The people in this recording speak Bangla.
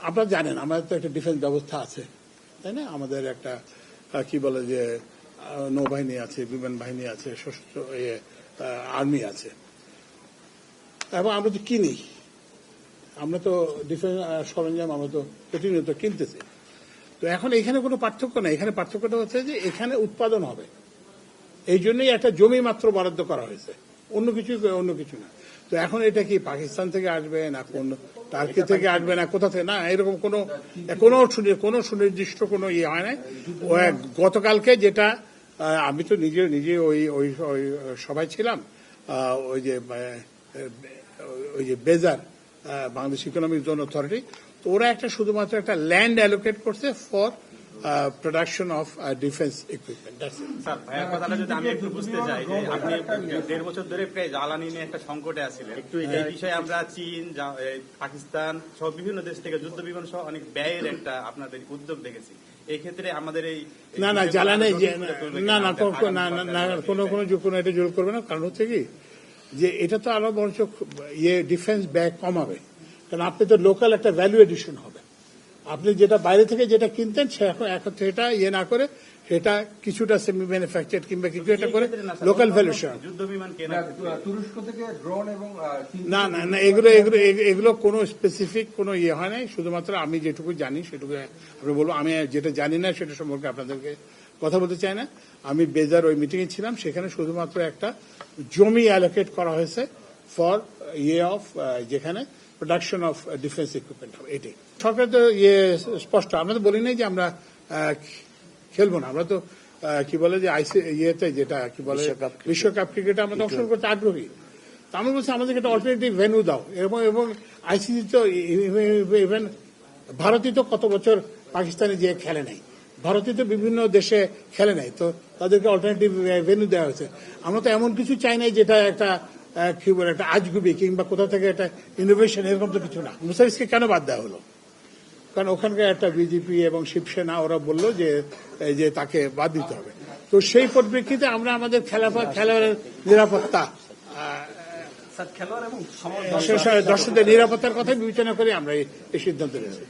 আপনারা জানেন আমাদের তো একটা ডিফেন্স ব্যবস্থা আছে, তাই না? আমাদের একটা কি বলে যে নৌবাহিনী আছে, বিমান বাহিনী আছে, সশস্ত্র আর্মি আছে, এবং আমরা তো কিনি, আমরা তো ডিফেন্স সরঞ্জাম আমরা তো প্রতিনিয়ত কিনতেছি। তো এখন এখানে কোনো পার্থক্য নেই, এখানে পার্থক্যটা হচ্ছে যে এখানে উৎপাদন হবে, এই জন্যই একটা জমি মাত্র বরাদ্দ করা হয়েছে, অন্য কিছু না। তো এখন এটা কি পাকিস্তান থেকে আসবে না কোন টার্কি থেকে আসবে না কোথা থেকে, না এরকম কোনো সুনির্দিষ্ট কোনো ইয়ে হয় নাই। গতকালকে যেটা আমি তো নিজে ওই সবাই ছিলাম, ওই যে বেজার বাংলাদেশ ইকোনমিক জোন অথরিটি, তো ওরা একটা শুধুমাত্র একটা ল্যান্ড অ্যালোকেট করছে for production of defence equipment. Sir ভাইয়ের কথাটা যদি আমি একটু বুঝতে চাই যে আপনি 1.5 বছর ধরে প্রায় জ্বালানি নিয়ে একটা সংকটে আছিলেন, একটু এই বিষয়ে আমরা চীন, পাকিস্তান সহ বিভিন্ন দেশ থেকে যুদ্ধ বিমান সহ অনেক ব্যয়ের একটা আপনাদের উদ্যোগ দেখেছি। এই ক্ষেত্রে আমাদের এই না জ্বালানি কোনো এটা জোর করবে না, কারণ হচ্ছে কি যে এটা তো আরো বরঞ্চ ডিফেন্স ব্যয় কমাবে, কারণ আপনি তো লোকাল একটা ভ্যালু এডিশন হবে। আপনি যেটা বাইরে থেকে যেটা কিনতেন এখন সেটা না করে সেটা কিছুটা সেমি ম্যানুফ্যাকচার কিংবা কিছু একটা করে লোকাল ভ্যালুয়েশন। তুরস্ক থেকে ড্রোন এবং না এগুলো কোনো স্পেসিফিক কোনো হয় নাই, শুধুমাত্র আমি যেটুকু জানি সেটুকু আমি বলবো। আমি যেটা জানি না সেটা সম্পর্কে আপনাদেরকে কথা বলতে চাই না। আমি বেজার ওই মিটিংয়ে ছিলাম, সেখানে শুধুমাত্র একটা জমি অ্যালোকেট করা হয়েছে ফর যেখানে প্রোডাকশন অফ ডিফেন্স ইকুইপমেন্ট হবে। এটি সরকার তো স্পষ্ট, আমরা তো বলি নাই যে আমরা খেলবো না। আমরা তো কি বলে যে যেটা কি বলে বিশ্বকাপ ক্রিকেটে আমরা অংশগ্রহণ করতে আগ্রহী। তো আমরা বলছি আমাদেরকে একটা অল্টারনেটিভ ভেন্যু দাও, এবং আইসিসি তো ইভেন ভারতই তো কত বছর পাকিস্তানে যে খেলে নাই, ভারতই তো বিভিন্ন দেশে খেলে নাই, তো তাদেরকে অল্টারনেটিভ ভেন্যু দেওয়া হয়েছে। আমরা তো এমন কিছু চাই নাই যেটা একটা কি বলে একটা আজগুবি কিংবা কোথা থেকে একটা ইনোভেশন, এরকম তো কিছু না। মুসাফিজকে কেন বাদ দেওয়া হলো? কারণ ওখানকার একটা বিজেপি এবং শিবসেনা ওরা বললো যে তাকে বাদ দিতে হবে। তো সেই পরিপ্রেক্ষিতে আমরা আমাদের খেলোয়াড়ের নিরাপত্তা, দর্শকদের নিরাপত্তার কথা বিবেচনা করে আমরা এই সিদ্ধান্ত নিয়েছি।